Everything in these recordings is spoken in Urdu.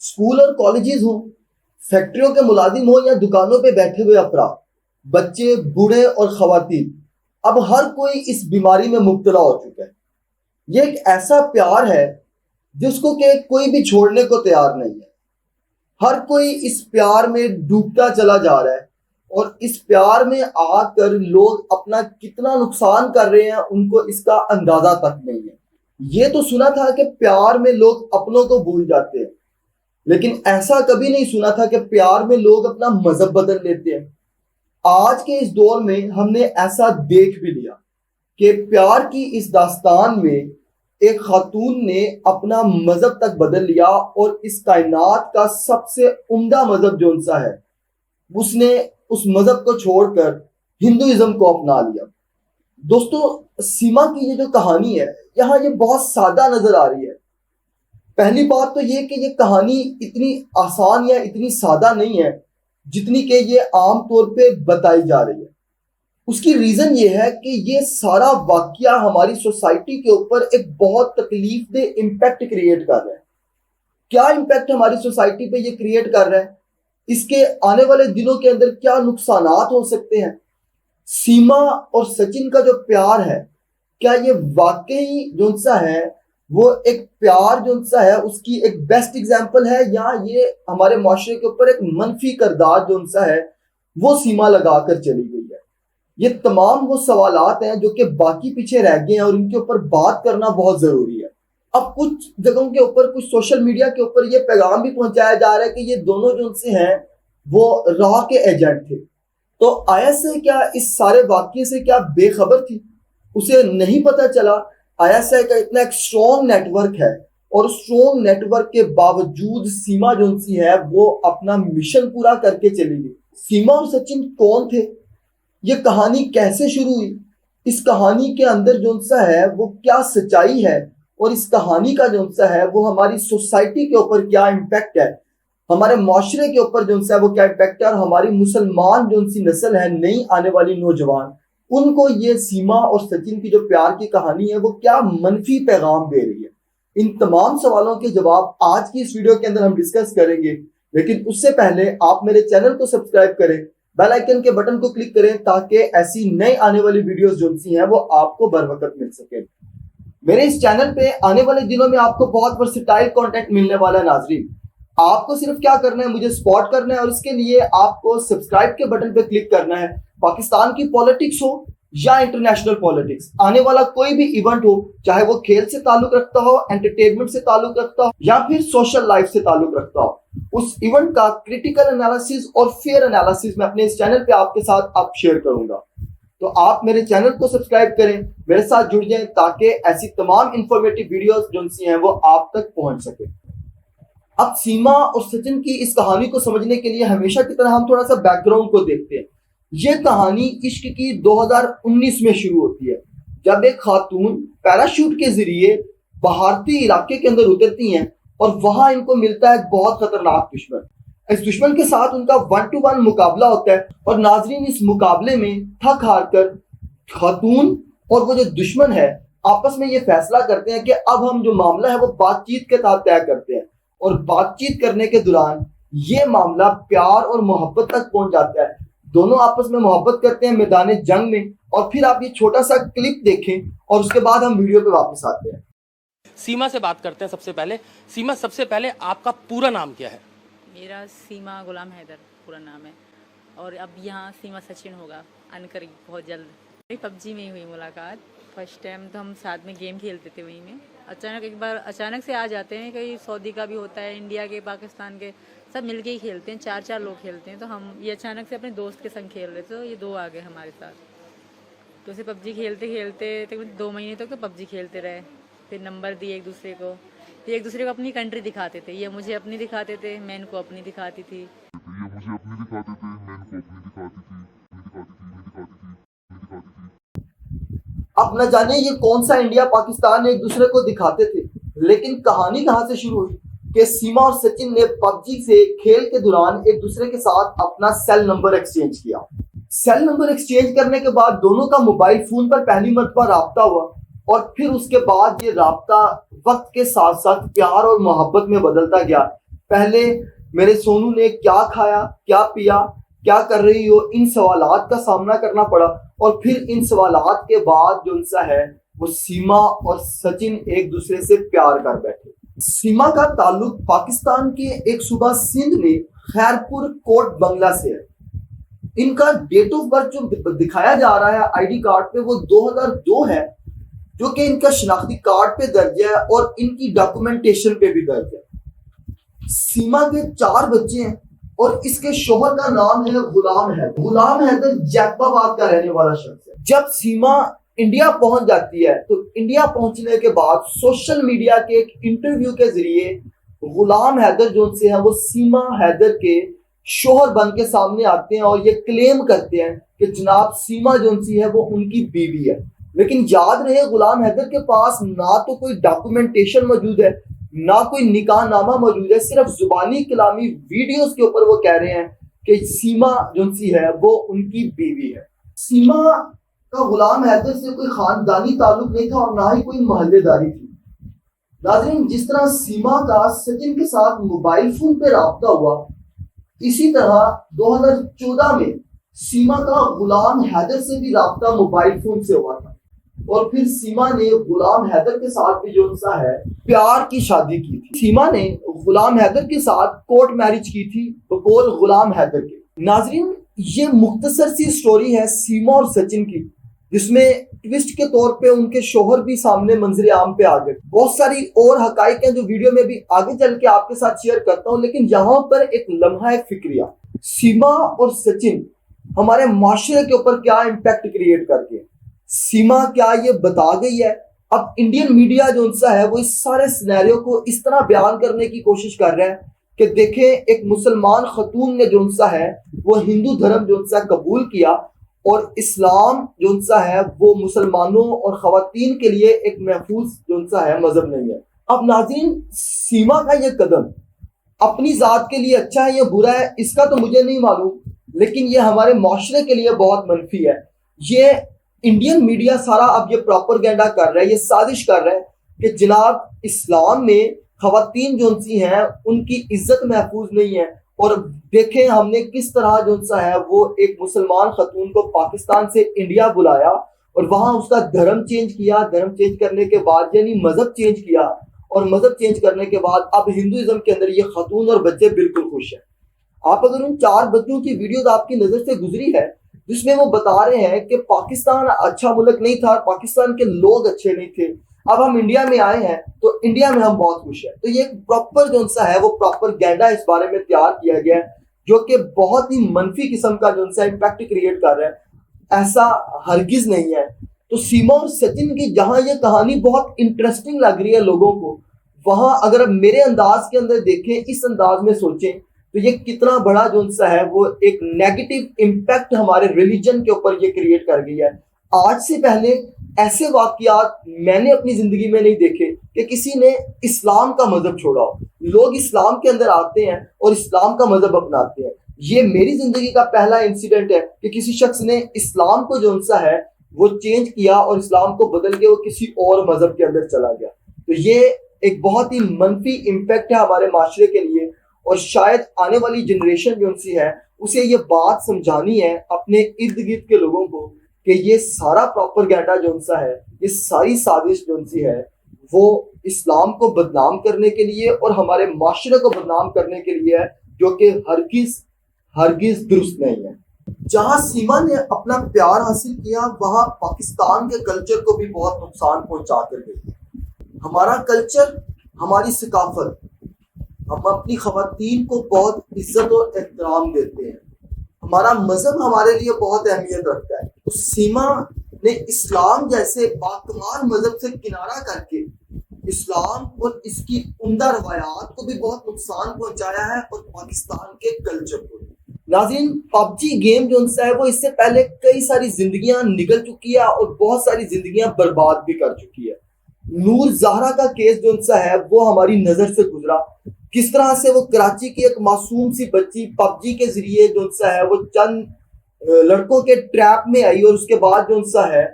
اسکول اور کالجز ہوں، فیکٹریوں کے ملازم ہوں یا دکانوں پہ بیٹھے ہوئے افراد، بچے، بوڑھے اور خواتین، اب ہر کوئی اس بیماری میں مبتلا ہو چکا ہے۔ یہ ایک ایسا پیار ہے جس کو کہ کوئی بھی چھوڑنے کو تیار نہیں ہے۔ ہر کوئی اس پیار میں ڈوبتا چلا جا رہا ہے، اور اس پیار میں آ کر لوگ اپنا کتنا نقصان کر رہے ہیں ان کو اس کا اندازہ تک نہیں ہے۔ یہ تو سنا تھا کہ پیار میں لوگ اپنوں کو بھول جاتے ہیں، لیکن ایسا کبھی نہیں سنا تھا کہ پیار میں لوگ اپنا مذہب بدل لیتے ہیں۔ آج کے اس دور میں ہم نے ایسا دیکھ بھی لیا کہ پیار کی اس داستان میں ایک خاتون نے اپنا مذہب تک بدل لیا، اور اس کائنات کا سب سے عمدہ مذہب جو سا ہے اس نے اس مذہب کو چھوڑ کر ہندوازم کو اپنا لیا۔ دوستو، سیما کی یہ جو کہانی ہے یہاں یہ بہت سادہ نظر آ رہی ہے۔ پہلی بات تو یہ کہ یہ کہانی اتنی آسان یا اتنی سادہ نہیں ہے جتنی کہ یہ عام طور پہ بتائی جا رہی ہے۔ اس کی ریزن یہ ہے کہ یہ سارا واقعہ ہماری سوسائٹی کے اوپر ایک بہت تکلیف دہ امپیکٹ کریٹ کر رہا ہے۔ کیا امپیکٹ ہماری سوسائٹی پہ یہ کریٹ کر رہا ہے؟ اس کے آنے والے دنوں کے اندر کیا نقصانات ہو سکتے ہیں؟ سیما اور سچن کا جو پیار ہے، کیا یہ واقعی جو سا ہے وہ ایک پیار جو سا ہے اس کی ایک بیسٹ ایگزامپل ہے، یا یہ ہمارے معاشرے کے اوپر ایک منفی کردار جو سا ہے وہ سیما لگا کر چلی گئی ہے؟ یہ تمام وہ سوالات ہیں جو کہ باقی پیچھے رہ گئے ہیں، اور ان کے اوپر بات کرنا بہت ضروری ہے۔ اب کچھ جگہوں کے اوپر، کچھ سوشل میڈیا کے اوپر یہ پیغام بھی پہنچایا جا رہا ہے کہ یہ دونوں جو سے ہیں وہ راہ کے ایجنٹ تھے۔ تو آیا سے کیا اس سارے واقعے سے کیا بے خبر تھی؟ اسے نہیں پتا چلا؟ آیا سے کا اتنا ایک اسٹرانگ نیٹ ورک ہے، اور اسٹرانگ نیٹ ورک کے باوجود سیما جو سی ہے وہ اپنا مشن پورا کر کے چلی گئی۔ سیما اور سچن کون تھے؟ یہ کہانی کیسے شروع ہوئی؟ اس کہانی کے اندر جو سا ہے وہ کیا سچائی ہے، اور اس کہانی کا جو سا ہے وہ ہماری سوسائٹی کے اوپر کیا امپیکٹ ہے، ہمارے معاشرے کے اوپر جو سا ہے وہ کیا امپیکٹ ہے، اور ہماری مسلمان جو سی نسل ہے، نئی آنے والی نوجوان، ان کو یہ سیما اور سچن کی جو پیار کی کہانی ہے وہ کیا منفی پیغام دے رہی ہے؟ ان تمام سوالوں کے جواب آج کی اس ویڈیو کے اندر ہم ڈسکس کریں گے، لیکن اس سے پہلے آپ میرے چینل کو سبسکرائب کریں، بیل آئیکن کے بٹن کو کلک کریں تاکہ ایسی نئی آنے والی ویڈیوز جو سی ہیں وہ آپ کو بر وقت مل سکے۔ میرے اس چینل پہ آنے والے دنوں میں آپ کو بہت ورسٹائل کنٹینٹ ملنے والا ہے۔ ناظرین، آپ کو صرف کیا کرنا ہے، مجھے سپورٹ کرنا ہے، اور اس کے لیے آپ کو سبسکرائب کے بٹن پہ کلک کرنا ہے۔ پاکستان کی پولیٹکس ہو یا انٹرنیشنل پولیٹکس، آنے والا کوئی بھی ایونٹ ہو، چاہے وہ کھیل سے تعلق رکھتا ہو، انٹرٹینمنٹ سے تعلق رکھتا ہو، یا پھر سوشل لائف سے تعلق رکھتا ہو، اس ایونٹ کا کریٹیکل انالیسس اور فیئر انالیسس میں اپنے اس چینل پہ آپ کے ساتھ اب شیئر کروں گا۔ تو آپ میرے چینل کو سبسکرائب کریں، میرے ساتھ جڑ جائیں تاکہ ایسی تمام انفارمیٹیو ویڈیوز جو سی ہیں وہ آپ تک پہنچ سکے۔ اب سیما اور سچن کی اس کہانی کو سمجھنے کے لیے ہمیشہ کی طرح ہم تھوڑا سا بیک گراؤنڈ کو دیکھتے ہیں۔ یہ کہانی عشق کی 2019 میں شروع ہوتی ہے، جب ایک خاتون پیراشوٹ کے ذریعے بھارتی علاقے کے اندر اترتی ہیں، اور وہاں ان کو ملتا ہے ایک بہت خطرناک دشمن۔ اس دشمن کے ساتھ ان کا 1 to 1 مقابلہ ہوتا ہے، اور ناظرین اس مقابلے میں تھک ہار کر خاتون اور وہ جو دشمن ہے آپس میں یہ فیصلہ کرتے ہیں کہ اب ہم جو معاملہ ہے وہ بات چیت کے ساتھ طے کرتے ہیں، اور بات چیت کرنے کے دوران یہ معاملہ پیار اور محبت تک پہنچ جاتا ہے۔ دونوں آپس میں محبت کرتے ہیں میدان جنگ میں، اور پھر آپ یہ چھوٹا سا کلپ دیکھیں اور اس کے بعد ہم ویڈیو پہ واپس آتے ہیں۔ سیما سے بات کرتے ہیں سب سے پہلے۔ سیما، سب سے پہلے آپ کا پورا نام کیا ہے؟ میرا سیما غلام حیدر پورا نام ہے، اور اب یہاں سیما سچن ہوگا قریب بہت جلد۔ پب جی میں ہوئی ملاقات، فرسٹ ٹائم تو ہم ساتھ میں گیم کھیلتے تھے وہیں میں، اچانک ایک بار اچانک سے آ جاتے ہیں، کہیں سعودی کا بھی ہوتا ہے، انڈیا کے، پاکستان کے، سب مل کے ہی کھیلتے ہیں، 4 لوگ کھیلتے ہیں، تو ہم یہ اچانک سے اپنے دوست کے سنگ کھیل رہے تھے، تو یہ 2 آ گئے ہمارے ساتھ، تو اسے پب جی کھیلتے کھیلتے تقریباً 2 مہینے تک تو پب جی کھیلتے رہے، پھر نمبر دیے ایک دوسرے کو، پھر ایک دوسرے کو اپنی کنٹری دکھاتے تھے، یہ مجھے اپنی دکھاتے تھے، میں ان کو اپنی دکھاتی تھی۔ اب نہ جانے یہ کون سا انڈیا پاکستان ایک دوسرے کو دکھاتے تھے، لیکن کہانی کہاں سے شروع ہوئی کہ سیما اور سچن نے پب جی سے کھیل کے دوران ایک دوسرے کے ساتھ اپنا سیل نمبر ایکسچینج کیا۔ سیل نمبر ایکسچینج کرنے کے بعد دونوں کا موبائل فون پر پہلی مرتبہ رابطہ ہوا، اور پھر اس کے بعد یہ رابطہ وقت کے ساتھ ساتھ پیار اور محبت میں بدلتا گیا۔ پہلے میرے سونو نے کیا کھایا، کیا پیا، کیا کر رہی ہو، ان سوالات کا سامنا کرنا پڑا، اور پھر ان سوالات کے بعد جو سا ہے وہ سیما اور سچن ایک دوسرے سے پیار کر بیٹھے۔ سیما کا تعلق پاکستان کے ایک صوبہ سندھ میں خیرپور کوٹ بنگلہ سے ہے۔ ان کا ڈیٹ آف برتھ جو دکھایا جا رہا ہے آئی ڈی کارڈ پہ وہ 2002 ہے، جو کہ ان کا شناختی کارڈ پہ درج ہے اور ان کی ڈاکومنٹیشن پہ بھی درج ہے۔ سیما کے 4 بچے ہیں اور اس کے شوہر کا نام ہے غلام حیدر۔ غلام حیدر جیکب آباد کا رہنے والا شخص ہے۔ جب سیما انڈیا پہنچ جاتی ہے تو انڈیا پہنچنے کے بعد سوشل میڈیا کے ایک انٹرویو کے ذریعے غلام حیدر جو سے ہیں وہ سیما حیدر کے شوہر بن کے سامنے آتے ہیں اور یہ کلیم کرتے ہیں کہ جناب سیما جو سی ہے وہ ان کی بیوی ہے۔ لیکن یاد رہے غلام حیدر کے پاس نہ تو کوئی ڈاکومنٹیشن موجود ہے، نہ کوئی نکاح نامہ موجود ہے، صرف زبانی کلامی ویڈیوز کے اوپر وہ کہہ رہے ہیں کہ سیما جو سی ہے وہ ان کی بیوی ہے۔ سیما کا غلام حیدر سے کوئی خاندانی تعلق نہیں تھا اور نہ ہی کوئی محلے داری تھی۔ ناظرین، جس طرح سیما کا سچن کے ساتھ موبائل فون پہ رابطہ ہوا، اسی طرح 2014 میں سیما کا غلام حیدر سے بھی رابطہ موبائل فون سے ہوا تھا، اور پھر سیما نے غلام حیدر کے ساتھ بھی جو سا ہے پیار کی شادی کی تھی۔ سیما نے غلام حیدر کے ساتھ کورٹ میرج کی تھی بقول غلام حیدر کے۔ ناظرین، یہ مختصر سی سٹوری ہے سیما اور سچن کی، جس میں ٹوسٹ کے طور پہ ان کے شوہر بھی سامنے منظر عام پہ آ گئے۔ بہت ساری اور حقائق ہیں جو ویڈیو میں بھی آگے چل کے آپ کے ساتھ شیئر کرتا ہوں، لیکن یہاں پر ایک لمحہ فکریہ، سیما اور سچن ہمارے معاشرے کے اوپر کیا امپیکٹ کریٹ کر کے، سیما کیا یہ بتا گئی ہے۔ اب انڈین میڈیا جو سا ہے وہ اس سارے سینیریو کو اس طرح بیان کرنے کی کوشش کر رہا ہے کہ دیکھیں ایک مسلمان خاتون نے جو سا ہے وہ ہندو دھرم جو سا قبول کیا، اور اسلام جو سا ہے وہ مسلمانوں اور خواتین کے لیے ایک محفوظ جو سا ہے مذہب نہیں ہے۔ اب ناظرین، سیما کا یہ قدم اپنی ذات کے لیے اچھا ہے یا برا ہے اس کا تو مجھے نہیں معلوم، لیکن یہ ہمارے معاشرے کے لیے بہت منفی ہے۔ یہ انڈین میڈیا سارا اب یہ پروپیگنڈا کر رہا ہے، یہ سازش کر رہا ہے کہ جناب اسلام میں خواتین جو سی ہیں ان کی عزت محفوظ نہیں ہے، اور دیکھیں ہم نے کس طرح جو سا ہے وہ ایک مسلمان خاتون کو پاکستان سے انڈیا بلایا اور وہاں اس کا دھرم چینج کیا، دھرم چینج کرنے کے بعد یعنی مذہب چینج کیا، اور مذہب چینج کرنے کے بعد اب ہندوازم کے اندر یہ خاتون اور بچے بالکل خوش ہیں۔ آپ اگر ان 4 بچوں کی ویڈیوز آپ کی نظر سے گزری ہے جس میں وہ بتا رہے ہیں کہ پاکستان اچھا ملک نہیں تھا، پاکستان کے لوگ اچھے نہیں تھے، اب ہم انڈیا میں آئے ہیں تو انڈیا میں ہم بہت خوش ہیں، تو یہ ایک پراپر جو سا ہے وہ پروپیگنڈا اس بارے میں تیار کیا گیا ہے جو کہ بہت ہی منفی قسم کا جو سا امپیکٹ کریٹ کر رہا ہے۔ ایسا ہرگز نہیں ہے۔ تو سیما اور سچن کی جہاں یہ کہانی بہت انٹرسٹنگ لگ رہی ہے لوگوں کو، وہاں اگر اب میرے انداز کے اندر دیکھیں، اس انداز میں سوچیں تو یہ کتنا بڑا جو سا ہے وہ ایک نیگیٹو امپیکٹ ہمارے ریلیجن کے اوپر یہ کریٹ کر گئی ہے۔ آج سے پہلے ایسے واقعات میں نے اپنی زندگی میں نہیں دیکھے کہ کسی نے اسلام کا مذہب چھوڑا ہو۔ لوگ اسلام کے اندر آتے ہیں اور اسلام کا مذہب اپناتے ہیں۔ یہ میری زندگی کا پہلا انسیڈنٹ ہے کہ کسی شخص نے اسلام کو جو سا ہے وہ چینج کیا اور اسلام کو بدل کے وہ کسی اور مذہب کے اندر چلا گیا۔ تو یہ ایک بہت ہی منفی امپیکٹ ہے ہمارے معاشرے کے لیے، اور شاید آنے والی جنریشن جو سی ہے اسے یہ بات سمجھانی ہے اپنے ارد گرد کے لوگوں کو کہ یہ سارا پروپیگنڈا جو سا ہے، یہ ساری سازش جو سی ہے وہ اسلام کو بدنام کرنے کے لیے اور ہمارے معاشرے کو بدنام کرنے کے لیے ہے، جو کہ ہرگز درست نہیں ہے۔ جہاں سیما نے اپنا پیار حاصل کیا وہاں پاکستان کے کلچر کو بھی بہت نقصان پہنچا کر گئی۔ ہمارا کلچر، ہماری ثقافت، ہم اپنی خواتین کو بہت عزت اور احترام دیتے ہیں، ہمارا مذہب ہمارے لیے بہت اہمیت رکھتا ہے۔ تو سیما نے اسلام جیسے باکمال مذہب سے کنارہ کر کے اسلام اور اس کی عمدہ روایات کو بھی بہت نقصان پہنچایا ہے، اور پاکستان کے کلچر کو۔ ناظرین، پب جی گیم جو ہے وہ اس سے پہلے کئی ساری زندگیاں نگل چکی ہے اور بہت ساری زندگیاں برباد بھی کر چکی ہے۔ نور زہرا کا کیس جو ہے وہ ہماری نظر سے گزرا، کس طرح سے وہ کراچی کی ایک معصوم سی بچی پب جی کے ذریعے جو ہے وہ چند لڑکوں کے ٹریپ میں آئی، اور اس کے بعد جو ہے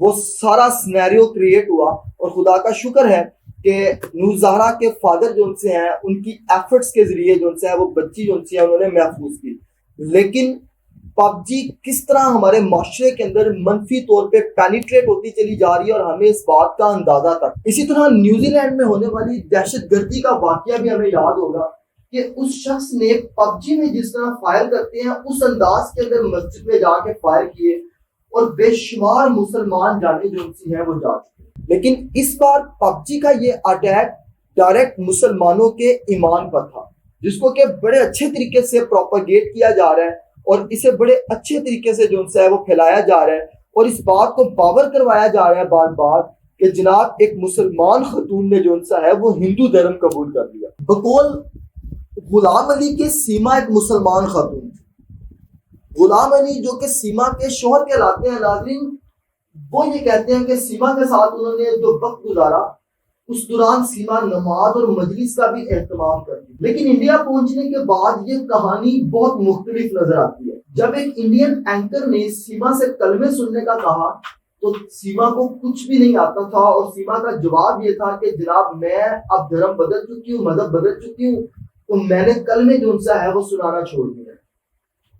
وہ سارا سینیریو کریٹ ہوا، اور خدا کا شکر ہے کہ نور زہرا کے فادر جو ان سے ہیں ان کی ایفرٹس کے ذریعے جو ان سے ہے وہ بچی جو ان سے ہے انہوں نے محفوظ کی، لیکن پب جی کس طرح ہمارے معاشرے کے اندر منفی طور پہ پینیٹریٹ ہوتی چلی جا رہی ہے اور ہمیں اس بات کا اندازہ تک۔ اسی طرح نیوزی لینڈ میں ہونے والی دہشت گردی کا واقعہ بھی ہمیں یاد ہوگا کہ اس شخص نے پب جی میں جس طرح فائر کرتے ہیں اس انداز کے اندر مسجد میں جا کے فائر کیے اور بے شمار مسلمان جانے جو ان سے ہیں وہ جا چکے، لیکن اس بار پب جی کا یہ اٹیک ڈائریکٹ مسلمانوں کے ایمان پر تھا، جس کو کہ بڑے اچھے طریقے سے پروپیگیٹ کیا جا رہا ہے اور اسے بڑے اچھے طریقے سے جو ان سے ہے وہ پھیلایا جا رہا ہے اور اس بات کو باور کروایا جا رہا ہے بار بار کہ جناب ایک مسلمان خاتون نے جو ان سے ہے وہ ہندو دھرم قبول کر لیا۔ بقول غلام علی کے سیما ایک مسلمان خاتون تھی۔ غلام علی جو کہ سیما کے شوہر کہلاتے ہیں، ناظرین وہ یہ کہتے ہیں کہ سیما کے ساتھ انہوں نے جو وقت گزارا اس دوران سیما نماز اور مجلس کا بھی اہتمام کرتی، لیکن انڈیا پہنچنے کے بعد یہ کہانی بہت مختلف نظر آتی ہے۔ جب ایک انڈین اینکر نے سیما سے کلمے سننے کا کہا تو سیما کو کچھ بھی نہیں آتا تھا اور سیما کا جواب یہ تھا کہ جناب میں اب دھرم بدل چکی ہوں، مذہب بدل چکی ہوں، تو میں نے کلمے جو ان سے ہے وہ سنانا چھوڑ دیا۔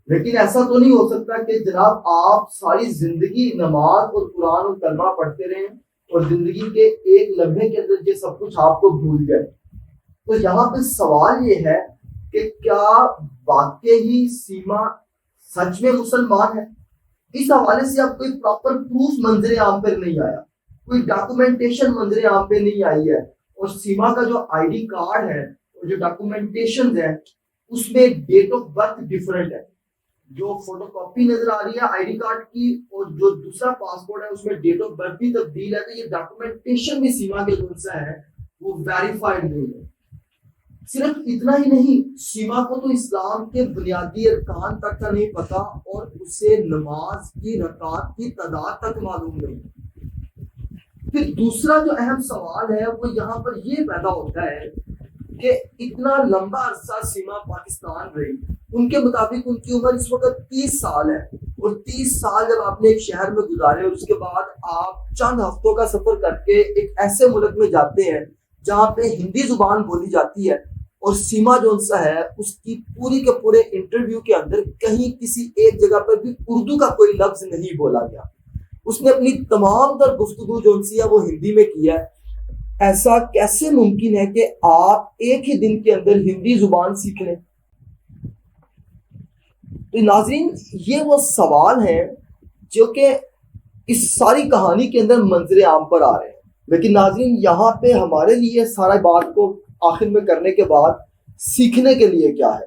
لیکن ایسا تو نہیں ہو سکتا کہ جناب آپ ساری زندگی نماز اور قرآن اور کلمہ پڑھتے رہیں اور زندگی کے ایک لمحے کے اندر یہ سب کچھ آپ کو بھول جائے۔ تو یہاں پہ سوال یہ ہے کہ کیا واقعی سیما سچ میں مسلمان ہے؟ اس حوالے سے اب کوئی پراپر پروف منظر عام پر نہیں آیا، کوئی ڈاکومنٹیشن منظر عام پہ نہیں آئی ہے، اور سیما کا جو آئی ڈی کارڈ ہے اور جو ڈاکومنٹیشن ہے اس میں ڈیٹ آف برتھ ڈیفرنٹ ہے۔ جو فوٹو کاپی نظر آ رہی ہے آئی ڈی کارڈ کی اور جو دوسرا پاسپورٹ ہے اس میں ڈیٹ آف برتھ بھی تبدیل ہے، تو یہ ڈاکومنٹیشن بھی سیما کے جو سے ہے وہ ویریفائڈ نہیں ہے۔ صرف اتنا ہی نہیں، سیما کو تو اسلام کے بنیادی ارکان تک کا نہیں پتا اور اسے نماز کی رکعات کی تعداد تک معلوم نہیں۔ پھر دوسرا جو اہم سوال ہے وہ یہاں پر یہ پیدا ہوتا ہے کہ اتنا لمبا عرصہ سیما پاکستان رہی، ان کے مطابق ان کی عمر اس وقت 30 سال ہے، اور 30 سال جب آپ نے ایک شہر میں گزارے اور اس کے بعد آپ چند ہفتوں کا سفر کر کے ایک ایسے ملک میں جاتے ہیں جہاں پہ ہندی زبان بولی جاتی ہے، اور سیما جون سا ہے اس کی پوری کے پورے انٹرویو کے اندر کہیں کسی ایک جگہ پر بھی اردو کا کوئی لفظ نہیں بولا گیا، اس نے اپنی تمام تر گفتگو جون سی ہے وہ ہندی میں کیا ہے۔ ایسا کیسے ممکن ہے کہ آپ ایک ہی دن کے اندر ہندی زبان سیکھ لیں؟ تو ناظرین یہ وہ سوال ہیں جو کہ اس ساری کہانی کے اندر منظر عام پر آ رہے ہیں، لیکن ناظرین یہاں پہ ہمارے لیے سارا بات کو آخر میں کرنے کے بعد سیکھنے کے لیے کیا ہے؟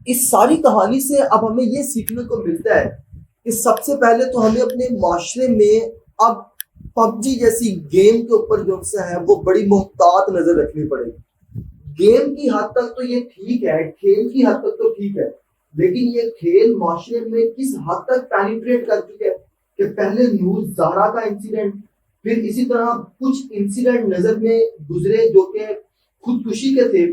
اس ساری کہانی سے اب ہمیں یہ سیکھنے کو ملتا ہے کہ سب سے پہلے تو ہمیں اپنے معاشرے میں اب پب جی جیسی گیم کے اوپر جو ہے وہ بڑی محتاط نظر رکھنی پڑے گی۔ گیم کی حد تک تو یہ ٹھیک ہے، کھیل کی حد تک تو ٹھیک ہے، لیکن یہ کھیل معاشرے میں کس حد تک پینیٹریٹ کر چکے ہیں کہ پہلے نور زہرا کا انسیڈنٹ، پھر اسی طرح کچھ انسیڈنٹ نظر میں گزرے جو کہ خودکشی کے تھے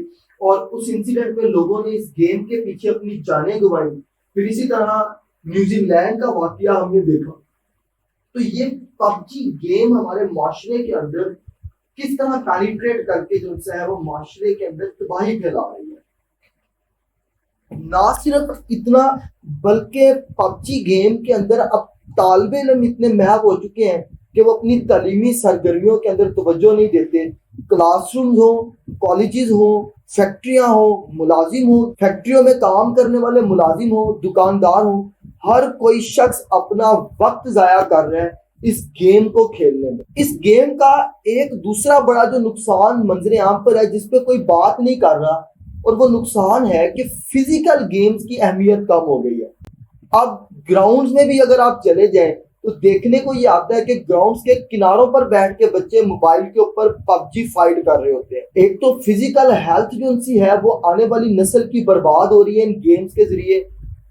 اور اس انسیڈنٹ میں لوگوں نے اس گیم کے پیچھے اپنی جانیں گنوائیں، پھر اسی طرح نیوزی لینڈ کا واقعہ ہم نے دیکھا۔ تو یہ پب جی گیم ہمارے معاشرے کے اندر کس طرح پینیٹریٹ کر کے جو ہے وہ معاشرے کے اندر تباہی پھیلا رہی ہے۔ نہ صرف اتنا بلکہ پب جی گیم کے اندر اب طالب علم اتنے محو ہو چکے ہیں کہ وہ اپنی تعلیمی سرگرمیوں کے اندر توجہ نہیں دیتے۔ کلاس رومز ہوں، کالجز ہوں، فیکٹریاں ہوں، ملازم ہوں، فیکٹریوں میں کام کرنے والے ملازم ہوں، دکاندار ہوں، ہر کوئی شخص اپنا وقت ضائع کر رہا ہے اس گیم کو کھیلنے میں۔ اس گیم کا ایک دوسرا بڑا جو نقصان منظر عام پر ہے جس پہ کوئی بات نہیں کر رہا، اور وہ نقصان ہے کہ فزیکل گیمز کی اہمیت کم ہو گئی ہے۔ اب گراؤنڈز میں بھی اگر آپ چلے جائیں تو دیکھنے کو یہ آتا ہے کہ گراؤنڈز کے کناروں پر بیٹھ کے بچے موبائل کے اوپر پب جی فائٹ کر رہے ہوتے ہیں۔ ایک تو فزیکل ہیلتھ جو ان سی ہے وہ آنے والی نسل کی برباد ہو رہی ہے ان گیمز کے ذریعے،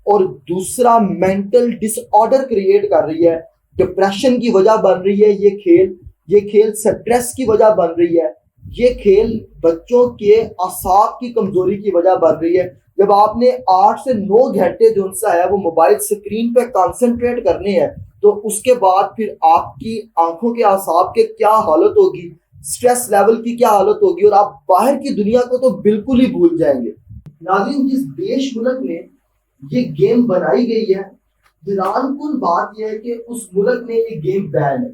اور دوسرا مینٹل ڈس آرڈر کریٹ کر رہی ہے، ڈپریشن کی وجہ بن رہی ہے یہ کھیل سٹریس کی وجہ بن رہی ہے، یہ کھیل بچوں کے اعصاب کی کمزوری کی وجہ بن رہی ہے۔ جب آپ نے 8 سے 9 گھنٹے جو ہے وہ موبائل سکرین پہ کانسنٹریٹ کرنے ہیں تو اس کے بعد پھر آپ کی آنکھوں کے اعصاب کے کیا حالت ہوگی, سٹریس لیول کی کیا حالت ہوگی, اور آپ باہر کی دنیا کو تو بالکل ہی بھول جائیں گے. ناظرین, جس دیش ملک میں یہ گیم بنائی گئی ہے, حیران کن بات یہ ہے کہ اس ملک میں یہ گیم بین ہے.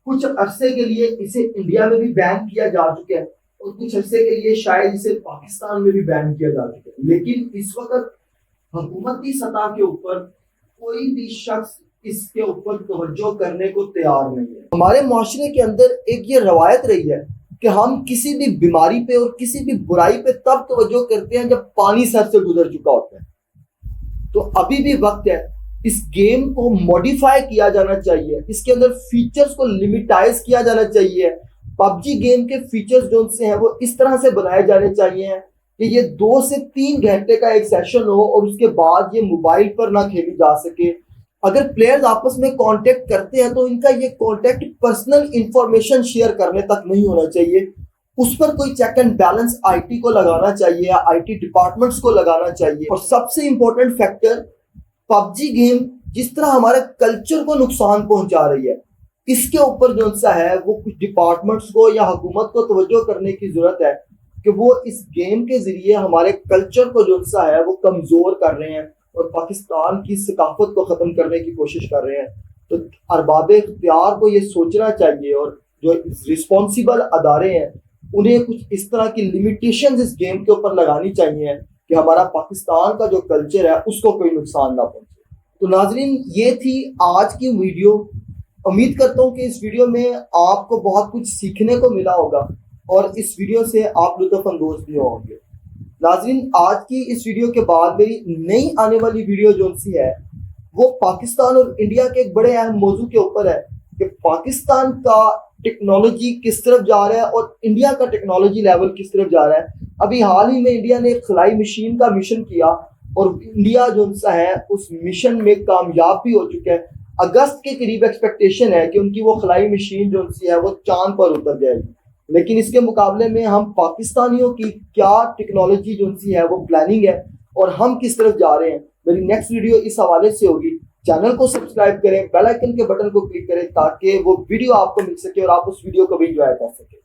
کچھ عرصے کے لیے اسے انڈیا میں بھی بین کیا جا چکا ہے, اور کچھ عرصے کے لیے شاید اسے پاکستان میں بھی بین کیا جا چکا ہے. لیکن اس وقت حکومتی سطح کے اوپر کوئی بھی شخص اس کے اوپر توجہ کرنے کو تیار نہیں ہے. ہمارے معاشرے کے اندر ایک یہ روایت رہی ہے کہ ہم کسی بھی بیماری پہ اور کسی بھی برائی پہ تب توجہ کرتے ہیں جب پانی سر سے گزر چکا ہوتا ہے. تو ابھی بھی وقت ہے, اس گیم کو موڈیفائی کیا جانا چاہیے, اس کے اندر فیچرز کو لمیٹائز کیا جانا چاہیے. پب جی گیم کے فیچرز جو سے ہیں وہ اس طرح سے بنائے جانے چاہیے کہ یہ 2 سے 3 گھنٹے کا ایک سیشن ہو اور اس کے بعد یہ موبائل پر نہ کھیلی جا سکے. اگر پلیئرز آپس میں کانٹیکٹ کرتے ہیں تو ان کا یہ کانٹیکٹ پرسنل انفارمیشن شیئر کرنے تک نہیں ہونا چاہیے. اس پر کوئی check and balance I T کو لگانا چاہیے, آئی ٹی ڈپارٹمنٹس کو لگانا چاہیے. اور سب سے امپورٹنٹ فیکٹر, پب جی گیم جس طرح ہمارے کلچر کو نقصان پہنچا رہی ہے, اس کے اوپر جو سا ہے وہ کچھ ڈپارٹمنٹس کو یا حکومت کو توجہ کرنے کی ضرورت ہے کہ وہ اس گیم کے ذریعے ہمارے کلچر کو جو سا ہے وہ کمزور کر رہے ہیں اور پاکستان کی ثقافت کو ختم کرنے کی کوشش کر رہے ہیں. تو ارباب اختیار کو یہ سوچنا چاہیے, اور جو رسپانسیبل ادارے ہیں انہیں کچھ اس طرح کی لمیٹیشنز اس گیم کے اوپر لگانی چاہیے کہ ہمارا پاکستان کا جو کلچر ہے اس کو کوئی نقصان نہ پہنچے. تو ناظرین, یہ تھی آج کی ویڈیو. امید کرتا ہوں کہ اس ویڈیو میں آپ کو بہت کچھ سیکھنے کو ملا ہوگا اور اس ویڈیو سے آپ لطف اندوز بھی ہوں گے. ناظرین, آج کی اس ویڈیو کے بعد میری نئی آنے والی ویڈیو جو سی ہے وہ پاکستان اور انڈیا کے ایک بڑے اہم موضوع کے اوپر ہے کہ پاکستان کا ٹیکنالوجی کس طرف جا رہا ہے اور انڈیا کا ٹیکنالوجی لیول کس طرف جا رہا ہے. ابھی حال ہی میں انڈیا نے ایک خلائی مشین کا مشن کیا اور انڈیا جو سا ہے اس مشن میں کامیاب بھی ہو چکا ہے. اگست کے قریب ایکسپیکٹیشن ہے کہ ان کی وہ خلائی مشین جو سی ہے وہ چاند پر اتر جائے گی. لیکن اس کے مقابلے میں ہم پاکستانیوں کی کیا ٹیکنالوجی جو سی ہے وہ پلاننگ ہے اور ہم کس طرف جا رہے ہیں, میری نیکسٹ ویڈیو اس حوالے سے ہوگی. چینل کو سبسکرائب کریں, بیل آئیکن کے بٹن کو کلک کریں تاکہ وہ ویڈیو آپ کو مل سکے اور آپ اس ویڈیو کو بھی انجوائے کر سکیں.